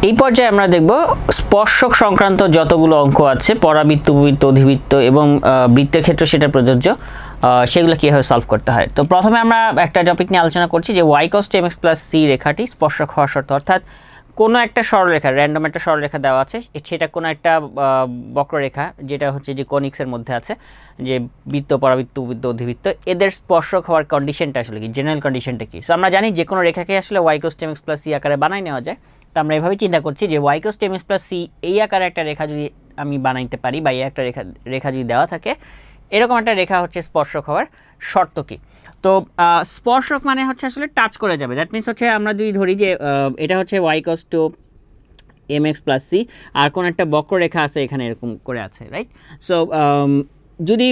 এই পর্যায়ে আমরা দেখব স্পর্শক সংক্রান্ত যতগুলো অঙ্ক আছে পরাবৃত্ত, উপবৃত্ত, অধিবৃত্ত এবং বৃত্তের ক্ষেত্রে সেটা প্রযোজ্য, সেগুলো কীভাবে সলভ করতে হয়। তো প্রথমে আমরা একটা টপিক নিয়ে আলোচনা করছি যে y cos mx plus c রেখাটি স্পর্শক হওয়ার শর্ত, অর্থাৎ কোনো একটা সরলরেখা, র্যান্ডম একটা সরলরেখা দেওয়া আছে, সেটা কোনো একটা বক্ররেখা যেটা হচ্ছে যে কনিক্সের মধ্যে আছে, যে বৃত্ত, পরাবৃত্ত, উপবৃত্ত, অধিবৃত্ত, এদের স্পর্শক হওয়ার কন্ডিশনটা আসলে কি, জেনারেল কন্ডিশনটা কি। সো আমরা জানি যে কোনো রেখাকে আসলে y cos mx plus c আকারে বানাই নেওয়া যায়। তো আমরা এভাবে চিন্তা করছি যে y cos mx plus c এই আকারে একটা রেখা যদি আমি বানাইতে পারি বা এই একটা রেখা যদি দেওয়া থাকে, এরকম একটা রেখা হচ্ছে স্পর্শক হওয়ার শর্ত কি। তো স্পর্শক মানে হচ্ছে আসলে টাচ করে যাবে, দ্যাট মিনস হচ্ছে আমরা যদি ধরি যে এটা হচ্ছে y cos mx plus c আর কোন একটা বক্ররেখা আছে এখানে এরকম করে আছে, রাইট। সো যদি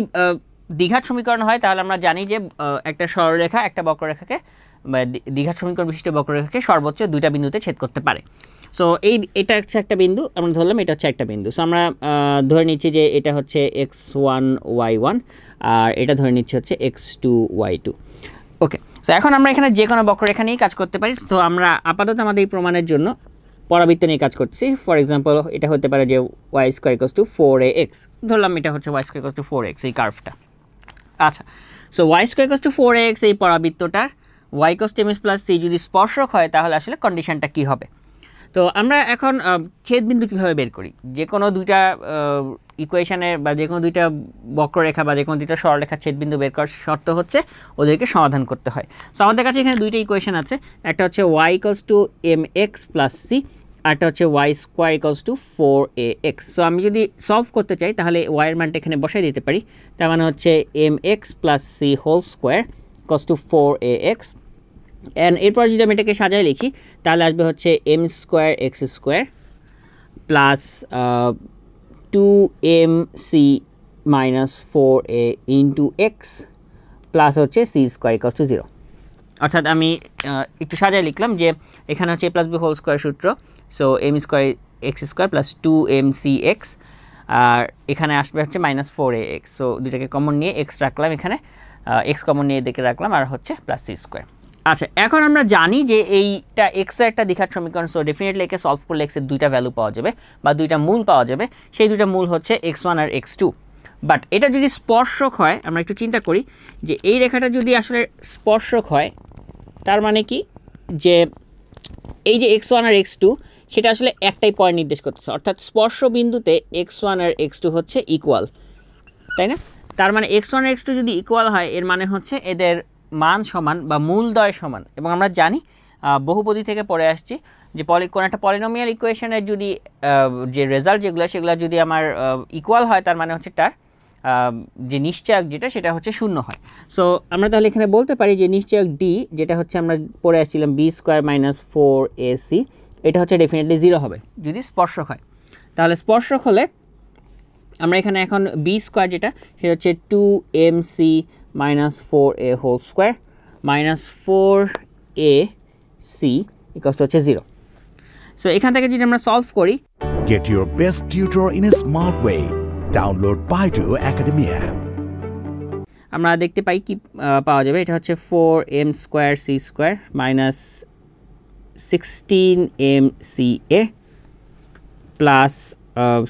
দ্বিঘাত সমীকরণ হয় তাহলে আমরা জানি যে একটা সরলরেখা একটা বক্ররেখাকে বা দ্বিঘাত সমীকরণ বিশিষ্ট বক্ররেখাকে সর্বোচ্চ দুইটা বিন্দুতে ছেদ করতে পারে। সো এটা হচ্ছে একটা বিন্দু, আমরা ধরলাম এটা হচ্ছে একটা বিন্দু। সো আমরা ধরে নিচ্ছি যে এটা হচ্ছে x1 y1 আর এটা ধরে নিচ্ছি হচ্ছে x2 y2। ওকে, সো এখন আমরা এখানে যে কোনো বক্ররেখা নিয়ে কাজ করতে পারি। তো আমরা আপাতত আমাদের এই প্রমাণের জন্য পরাবৃত্ত নিয়ে কাজ করছি। ফর এক্সাম্পল এটা হতে পারে যে y square equals to 4ax, ধরলাম এটা হচ্ছে y square equals to 4x এই কার্ভটা। আচ্ছা, so y square equals to 4ax এই পরাবৃত্তটার y cos mx plus c যদি স্পর্শক হয় তাহলে আসলে কন্ডিশনটা কি হবে। তো আমরা এখন ছেদবিন্দু কীভাবে বের করি, যে কোনো দুইটা ইকুয়েশনের বা যে কোনো দুইটা বক্ররেখা বা যে কোনো দুইটা সরলরেখার ছেদবিন্দু বের করার শর্ত হচ্ছে ওদেরকে সমাধান করতে হয়। সো আমাদের কাছে এখানে দুইটা ইকুয়েশন আছে, একটা হচ্ছে y cos mx plus c আর একটা হচ্ছে y square equals to 4ax। So আমি যদি সলভ করতে চাই তাহলে y এর মানটা এখানে বসাই দিতে পারি, তার মানে হচ্ছে mx plus c whole square equals to 4ax। And এরপর যদি আমি এটাকে সাজায় লিখি তাহলে আসবে হচ্ছে m square x square plus 2mc minus 4a into x plus হচ্ছে c স্কোয়ার ইকুয়ালস টু 0। অর্থাৎ আমি একটু সাজায় লিখলাম যে এখানে হচ্ছে a plus b whole square সূত্র, so m square x square plus 2mcx আর এখানে আসবে হচ্ছে মাইনাস 4ax। সো দুটাকে কমন নিয়ে এক্স রাখলাম, এখানে এক্স কমন নিয়ে দেখে রাখলাম আর হচ্ছে প্লাস c স্কোয়ার। আচ্ছা, এখন আমরা জানি যে এইটা এক্সের একটা দ্বিঘাত সমীকরণ, সো ডেফিনেটলি একে সলভ করলে এক্সের দুইটা ভ্যালু পাওয়া যাবে বা দুইটা মূল পাওয়া যাবে, সেই দুইটা মূল হচ্ছে x1 আর x2। বাট এটা যদি স্পর্শক হয়, আমরা একটু চিন্তা করি যে এই রেখাটা যদি আসলে স্পর্শক হয় তার মানে কি, যে এই যে x1 আর x2 সেটা আসলে একটাই পয়েন্ট নির্দেশ করতেছে, অর্থাৎ স্পর্শ বিন্দুতে x1 আর x2 হচ্ছে ইকুয়াল, তাই না। তার মানে x1 আর x2 যদি ইকুয়াল হয় এর মানে হচ্ছে এদের মান সমান বা মূলদ্বয় সমান। এবং আমরা জানি বহুপদী থেকে পড়ে আসছি যে কোনো একটা পলিনোমিয়াল ইকুয়েশনের যদি যে রেজাল্ট যেগুলো সেগুলো যদি আমার ইকুয়াল হয় তার মানে হচ্ছে তার যে নিশ্চয়ক যেটা সেটা হচ্ছে শূন্য হয়। সো আমরা তাহলে এখানে বলতে পারি যে নিশ্চয়ক ডি যেটা হচ্ছে আমরা পড়ে আসছিলাম বি স্কোয়ার মাইনাস 4ac, এটা হচ্ছে ডেফিনেটলি 0 হবে যদি স্পর্শক হয়। তাহলে স্পর্শক হলে আমরা এখানে এখন বি স্কোয়ার যেটা সেটা হচ্ছে 2mc minus 4a whole square minus 4ac equals to হচ্ছে 0। সো এখান থেকে যদি আমরা সলভ করি, Get your best tutor in a smart way. Download Baidu Academy app. আমরা দেখতে পাই কি পাওয়া যাবে, এটা হচ্ছে 4m square c square minus 16mca plus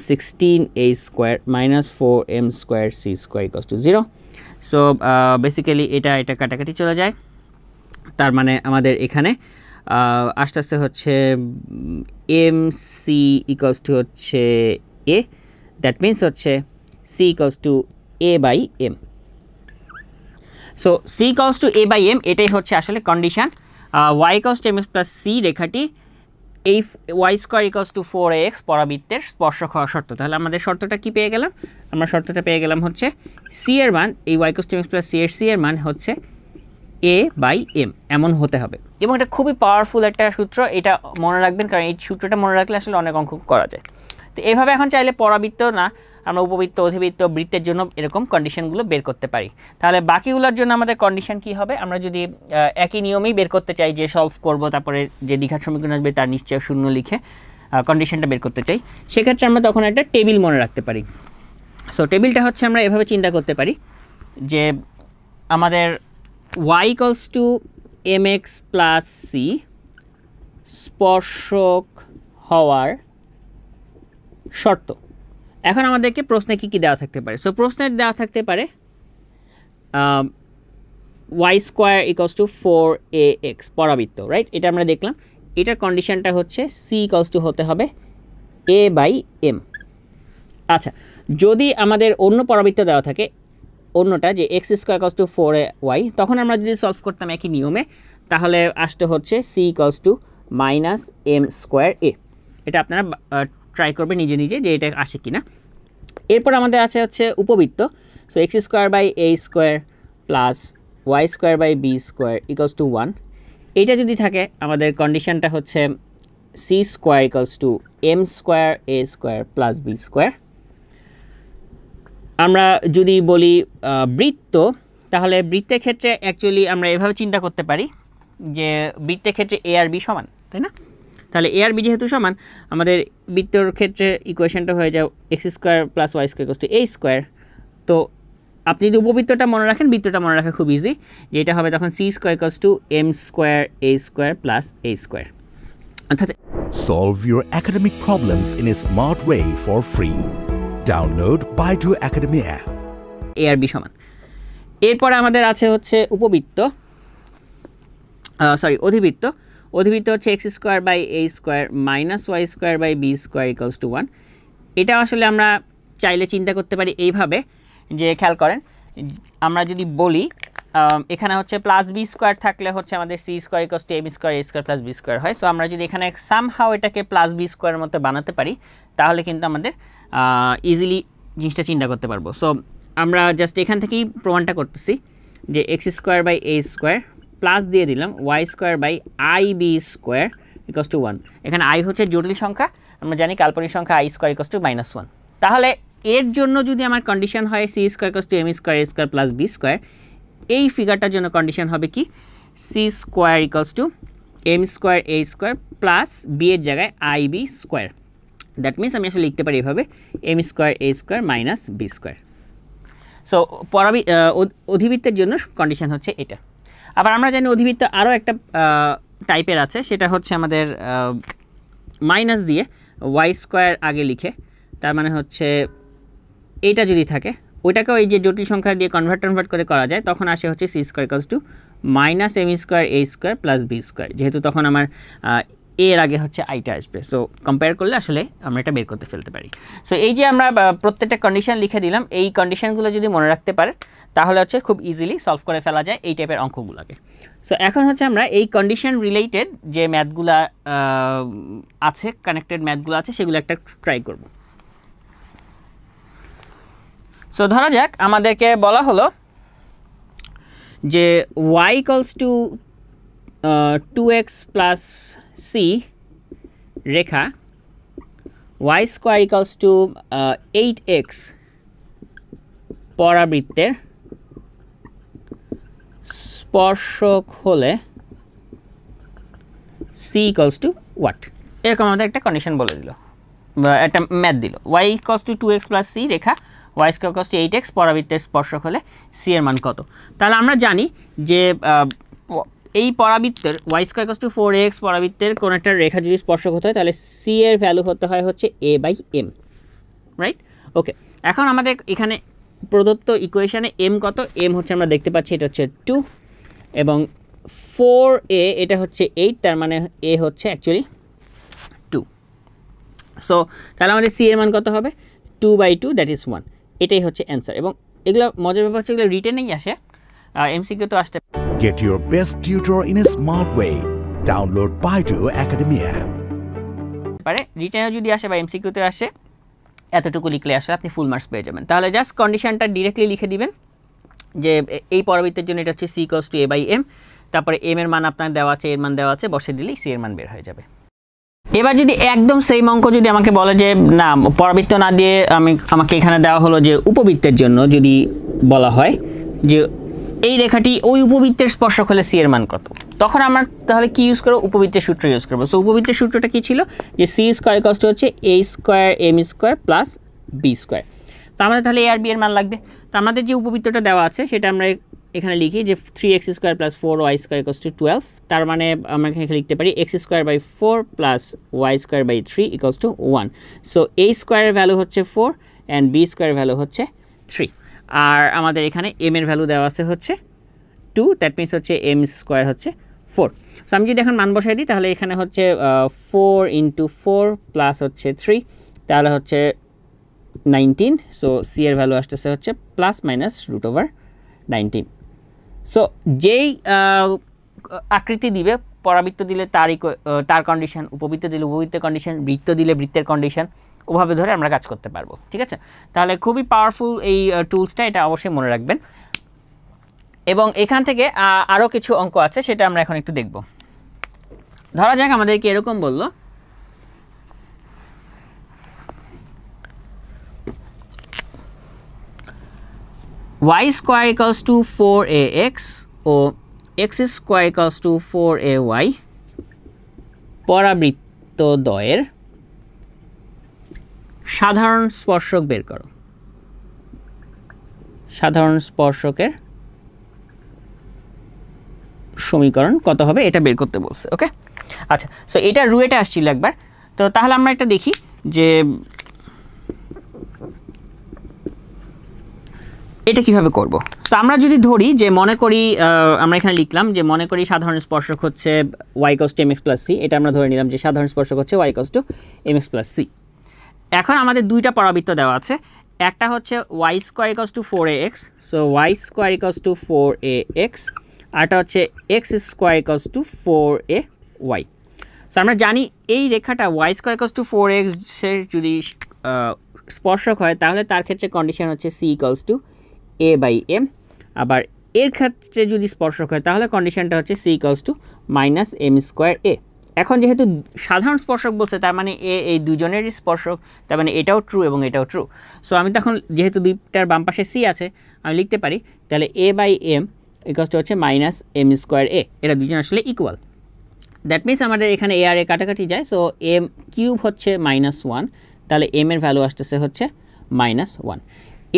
16a square minus 4m square c square equals two 0। So basically এটা কাটাকাটি চলে যায়, তার মানে আমাদের এখানে আস্তে আস্তে হচ্ছে mc ইকুয়ালস টু হচ্ছে a, দ্যাট মিনস হচ্ছে c equals to a by m। So c equals to a by m এটাই হচ্ছে আসলে condition y equals to mx plus c রেখাটি এই y square equals to 4ax পরাবৃত্তের স্পর্শক হওয়ার শর্ত। তাহলে আমাদের শর্তটা কি পেয়ে গেলাম, আমরা শর্তটা পেয়ে গেলাম হচ্ছে c এর মান, এই y equals to mx plus c এর মান হচ্ছে a বাই m এমন হতে হবে। এবং এটা খুবই পাওয়ারফুল একটা সূত্র, এটা মনে রাখবেন, কারণ এই সূত্রটা মনে রাখলে আসলে অনেক অঙ্ক করা যায়। তো এইভাবে এখন চাইলে পরাবৃত্ত না আমরা উপবৃত্ত, অধিবৃত্ত, বৃত্তের জন্য এরকম কন্ডিশনগুলো বের করতে পারি। তাহলে বাকিগুলোর জন্য আমাদের কন্ডিশন কি হবে, আমরা যদি একই নিয়মেই বের করতে চাই যে সলভ করব তারপরে যে দ্বিঘাত সমীকরণ আসবে তার নিশ্চয় শূন্য লিখে কন্ডিশনটা বের করতে চাই, সেক্ষেত্রে আমরা তখন একটা টেবিল মনে রাখতে পারি। সো টেবিলটা হচ্ছে আমরা এভাবে চিন্তা করতে পারি যে আমাদের y equals to mx plus c স্পর্শক হওয়ার শর্ত। এখন আমাদেরকে প্রশ্নে কি দেওয়া থাকতে পারে? সো প্রশ্নে দেওয়া থাকতে পারে y square equals to 4ax পরাবৃত্ত, রাইট? এটা আমরা দেখলাম। এটার কন্ডিশনটা হচ্ছে c ইকুয়ালস টু হতে হবে a/m। আচ্ছা, যদি আমাদের অন্য পরাবৃত্ত দেওয়া থাকে, অন্যটা যে x square equals two 4y, তখন আমরা যদি সলভ করতাম একই নিয়মে, তাহলে আসতে হচ্ছে c equals two -m square a। এটা আপনারা ট্রাই করবেন নিজে নিজে যে এটা আসে কিনা। এরপর আমাদের আছে হচ্ছে উপবৃত্ত। So x square by a square plus y square by b square equals to 1। এইটা যদি থাকে আমাদের কন্ডিশনটা হচ্ছে c square equals to m square a square plus b square. আমরা যদি বলি বৃত্ত, তাহলে বৃত্তের ক্ষেত্রে অ্যাকচুয়ালি আমরা এভাবে চিন্তা করতে পারি যে বৃত্তের ক্ষেত্রে এ আর বি সমান, তাই না? তাহলে এ আর বি যেহেতু সমান, আমাদের বৃত্তর ক্ষেত্রে ইকুয়েশনটা হয়ে যায় x square plus y square equals to a square. তো আপনি যদি উপবৃত্তটা মনে রাখেন, বৃত্তটা মনে রাখা খুব ইজি, যে এটা হবে তখন c square equals to m square a square plus a square. অর্থাৎ Solve your academic problems in a smart way for free. Download Baidu Academy app. A আর বি সমান। এরপরে আমাদের আছে হচ্ছে উপবৃত্ত, অধিবৃত্ত। অধিবৃত্ত হচ্ছে x square by a square minus y square by b square equals to 1। এটা আসলে আমরা চাইলে চিন্তা করতে পারি এইভাবে, যে খেয়াল করেন, আমরা যদি বলি এখানে হচ্ছে প্লাস বি স্কোয়ার থাকলে হচ্ছে আমাদের c square equals to m square a square plus b square হয়। সো আমরা যদি এখানে সামহাও এটাকে প্লাস বি স্কোয়ারের মতো বানাতে পারি, তাহলে কিন্তু আমাদের ইজিলি জিনিসটা চিন্তা করতে পারবো। সো আমরা জাস্ট এখান থেকেই প্রমাণটা করতেছি যে x square by a square plus দিয়ে দিলাম y square by i b square equals to 1। এখানে আই হচ্ছে জটিল সংখ্যা, আমরা জানি কাল্পনিক সংখ্যা আই স্কোয়ার ইকুয়ালস টু -1। তাহলে এর জন্য যদি আমার কন্ডিশন হয় c square equals to m square a square plus b square, এই ফিগারটার জন্য কন্ডিশন হবে কি c square equals to m square a square plus b এর জায়গায় i b square. That means আমি আসলে লিখতে পারি এভাবে m square a square minus b square. So অধিবৃত্তের জন্য কন্ডিশন হচ্ছে এটা। আবার আমরা জানি অধিবৃত্ত আরও একটা টাইপের আছে, সেটা হচ্ছে আমাদের মাইনাস দিয়ে ওয়াই স্কোয়ার আগে লিখে, তার মানে হচ্ছে এইটা যদি থাকে, ওইটাকেও এই যে জটিল সংখ্যা দিয়ে কনভার্ট করে করা যায়, তখন আসে হচ্ছে c square equals to minus m square a square plus b square, যেহেতু তখন আমার এর আগে হচ্ছে আইটা আসবে। সো কম্পেয়ার করলে আসলে আমরা এটা বের করতে ফেলতে পারি। সো এই যে আমরা প্রত্যেকটা কন্ডিশন লিখে দিলাম, এই কন্ডিশনগুলো যদি মনে রাখতে পারেন, তাহলে হচ্ছে খুব ইজিলি সলভ করে ফেলা যায় এই টাইপের অঙ্কগুলোকে। সো এখন হচ্ছে আমরা এই কন্ডিশন রিলেটেড যে ম্যাথগুলো আছে, কানেক্টেড ম্যাথগুলো আছে, সেগুলো একটা ট্রাই করব। সো ধরা যাক আমাদেরকে বলা হলো যে y equals two 2x plus c রেখা y square equals two 8x পরাবৃত্তের স্পর্শক হলে c ইকুয়ালস টু হোয়াট, এরকম আমাদের একটা কন্ডিশন বলে দিল বা একটা ম্যাথ দিল। y equals two 2x plus c রেখা y square equals two 8x পরাবৃত্তের স্পর্শক হলে c এর মান কত। তাহলে আমরা জানি যে এই পরাবৃত্তের y square equals to 4ax পরাবৃত্তের কোন একটা রেখা যদি স্পর্শক হতে হয়, তাহলে c এর ভ্যালু হতে হয় হচ্ছে a/m, রাইট? ওকে, এখন আমাদের এখানে প্রদত্ত ইকুয়েশনে m কত, m হচ্ছে আমরা দেখতে পাচ্ছি এটা হচ্ছে 2 এবং 4a এটা হচ্ছে 8, তার মানে a হচ্ছে অ্যাকচুয়ালি 2। সো তাহলে আমাদের c এর মান কত হবে 2/2, দ্যাট ইজ 1। এটাই হচ্ছে অ্যান্সার। এবং এগুলো মজার ব্যাপার হচ্ছে এগুলো রিটেনেই আসে, এমসিকিউ তো আসতে Get your best tutor in a smart way. Download Baidu Academy app. পারে, রিটেনে যদি আসে বা এমসিকিউতে আসে, এতটুকু লিখলে আসলে আপনি ফুল মার্কস পেয়ে যাবেন। তাহলে জাস্ট কন্ডিশনটা ডিরেক্টলি লিখে দিবেন যে এই পরাবৃত্তের জন্য এটা হচ্ছে c ইকুয়ালস টু a/m, তারপরে m এর মান আপনার দেওয়া আছে, এর মান দেওয়া আছে, বসে দিলেই c এর মান বের হয়ে যাবে। এবার যদি একদম সেম অঙ্ক যদি আমাকে বলে যে না পরাবৃত্ত না দিয়ে আমাকে এখানে দেওয়া হলো যে উপবৃত্তের জন্য যদি বলা হয় যে এই রেখাটি ওই উপবৃত্তের স্পর্শক হলে c এর মান কত, তখন আমরা তাহলে কি ইউজ করব, উপবৃত্তের সূত্র ইউজ করব। সো উপবৃত্তের সূত্রটা কি ছিল যে c স্কয়ার ইকুয়ালস টু হচ্ছে a square m square plus b square. তো আমাদের তাহলে a আর b এর মান লাগবে। তো আমাদের যে উপবৃত্তটা দেওয়া আছে সেটা আমরা এখানে লিখি যে 3x² + 4y² = 12, তার মানে আমরা এখানে লিখতে পারি x² / 4 + y² / 3 = 1. So a স্কয়ারের value হচ্ছে 4 অ্যান্ড b স্কয়ারের ভ্যালু হচ্ছে 3, আর আমাদের এখানে m এর ভ্যালু দেওয়া আছে হচ্ছে 2, দ্যাট মিনস হচ্ছে m² হচ্ছে 4. সো আমি যদি এখন মান বসাই দিই তাহলে এখানে হচ্ছে 4 × 4 প্লাস হচ্ছে 3, তাহলে হচ্ছে 19. সো c এর ভ্যালু আসতেছে হচ্ছে ±√19. সো যেই আকৃতি দিবে, পরাবৃত্ত দিলে তার কন্ডিশন, উপবৃত্ত দিলে উপবৃত্তের কন্ডিশন, বৃত্ত দিলে বৃত্তের কন্ডিশন, ওভাবে ধরে আমরা কাজ করতে পারবো। ঠিক আছে, তাহলে খুবই পাওয়ারফুল এই টুলসটা, এটা অবশ্যই মনে রাখবেন। এবং এখান থেকে আরও কিছু অঙ্ক আছে, সেটা আমরা এখন একটু দেখব। ধরা যাক আমাদেরকে এরকম বললো y² = 4ax ও x² = 4ay পরাবৃত্তদ্বয়ের সাধারণ স্পর্শক বের করো। সাধারণ স্পর্শকের সমীকরণ কত হবে এটা বের করতে বলছে। ওকে, আচ্ছা, সো এটা রুয়েটে আসছিল একবার। তো তাহলে আমরা এটা দেখি যে এটা কিভাবে করব। সো আমরা যদি ধরি যে মনে করি, আমরা এখানে লিখলাম যে মনে করি সাধারণ স্পর্শক হচ্ছে y = mx + c, এটা আমরা ধরে নিলাম যে সাধারণ স্পর্শক হচ্ছে y = mx + c। এখন আমাদের দুইটা পরাবৃত্ত দেওয়া আছে, একটা হচ্ছে y² = 4ax, so y² = 4ax, আরটা হচ্ছে x² = 4ay। সো আমরা জানি এই রেখাটা y² = 4x এর যদি স্পর্শক হয় তাহলে তার ক্ষেত্রে কন্ডিশন হচ্ছে c = a/m, আবার এর ক্ষেত্রে যদি স্পর্শক হয় তাহলে কন্ডিশনটা হচ্ছে c = -m²a। এখন যেহেতু সাধারণ স্পর্শক বলছে, তার মানে এই দুজনেরই স্পর্শক, তার মানে এটাও ট্রু এবং এটাও ট্রু। সো আমি তখন যেহেতু দুইটার বাম পাশে c আছে, আমি লিখতে পারি তাহলে a/m = হচ্ছে -m²a, এরা দুজন আসলে ইকুয়াল। দ্যাট মিনস আমাদের এখানে a আর a কাটাকাটি যায়, সো m³ হচ্ছে -1, তাহলে m এর ভ্যালু আসতেছে হচ্ছে -1।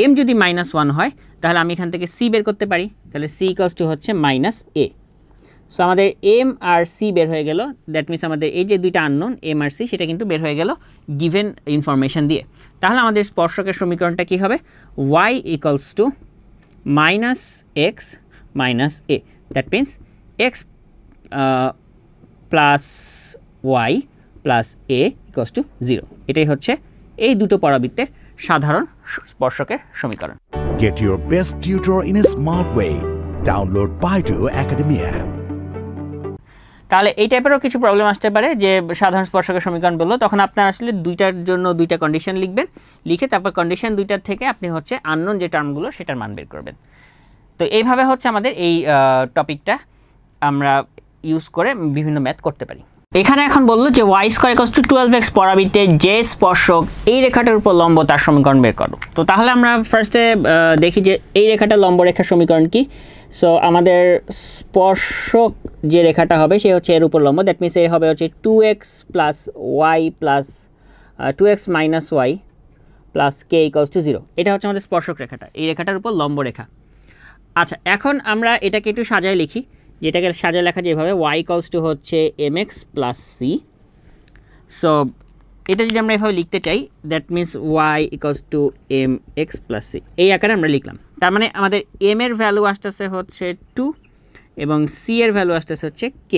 m যদি -1 হয় তাহলে আমি এখান থেকে c বের করতে পারি, তাহলে c = হচ্ছে -a। সো আমাদের m আর c বের হয়ে গেল, দ্যাট মিনস আমাদের এই যে দুইটা আননোন m আর c সেটা কিন্তু বের হয়ে গেল গিভেন ইনফরমেশন দিয়ে। তাহলে আমাদের স্পর্শকের সমীকরণটা কি হবে? y = -x - a, that means x plus y plus a = 0। এটাই হচ্ছে এই দুটো পরাবৃত্তের সাধারণ স্পর্শকের সমীকরণ। Get your best tutor in a smart way. Download Baidu Academy app. তাহলে এই টাইপেরও কিছু প্রবলেম আসতে পারে যে সাধারণ স্পর্শকের সমীকরণ বললো, তখন আপনার আসলে দুইটার জন্য দুইটা কন্ডিশন লিখবেন, লিখে তারপর কন্ডিশন দুইটার থেকে আপনি হচ্ছে আননোন যে টার্মগুলো সেটার মান বের করবেন। তো এইভাবে হচ্ছে আমাদের এই টপিকটা আমরা ইউজ করে বিভিন্ন ম্যাথ করতে পারি। এখানে এখন বললো যে y² = 12x পরাবৃত্তের যে স্পর্শক এই রেখাটার উপর লম্ব তার সমীকরণ বের করো। তো তাহলে আমরা ফার্স্টে দেখি যে এই রেখাটা লম্ব রেখার সমীকরণ কি। সো আমাদের স্পর্শক যে রেখাটা হবে সে হচ্ছে এর উপর লম্ব, দ্যাট মিনস এর হবে হচ্ছে 2x + y + 2x - y + k = 0। এটা হচ্ছে আমাদের স্পর্শক রেখাটা, এই রেখাটার উপর লম্ব রেখা। আচ্ছা, এখন আমরা এটাকে একটু সাজায় লিখি, যেটাকে সাজায় লেখা যেভাবে y = হচ্ছে mx + c। সো এটা যদি আমরা এভাবে লিখতে চাই, that means y = mx + c, এই আকারে আমরা লিখলাম। তার মানে আমাদের m এর ভ্যালু আসতেছে হচ্ছে 2 এবং c এর ভ্যালু আসতেছে হচ্ছে k।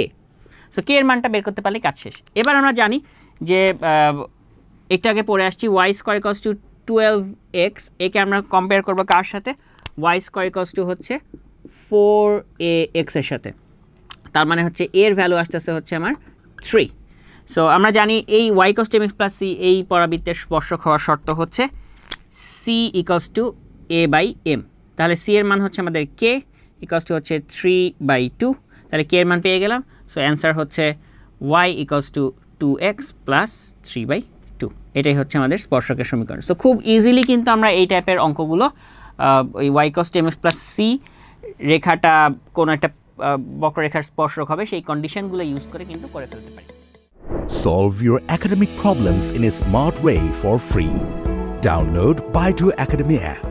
সো k এর মানটা বের করতে পারলে কাজ শেষ। এবার আমরা জানি যে একটু আগে পড়ে আসছি y² = 12x, একে আমরা কম্পেয়ার করবো কার সাথে? y² = হচ্ছে 4ax এর সাথে, তার মানে হচ্ছে এর ভ্যালু আসতেছে হচ্ছে আমার 3। সো আমরা জানি এই y = mx + c এই পরাবৃত্তের স্পর্শক হওয়ার শর্ত হচ্ছে c = a/m, তাহলে c এর মান হচ্ছে আমাদের k = হচ্ছে 3/2, তাহলে k এর মান পেয়ে গেলাম। সো অ্যান্সার হচ্ছে y = 2x + 3/2, এটাই হচ্ছে আমাদের স্পর্শকের সমীকরণ। সো খুব ইজিলি কিন্তু আমরা এই টাইপের অঙ্কগুলো ওই y = mx + c রেখাটা কোনো একটা বক্ররেখার স্পর্শক হবে সেই কন্ডিশনগুলো ইউজ করে কিন্তু করে ফেলতে পারি। Solve your academic problems in a smart way for free. Download Baidu Academy app.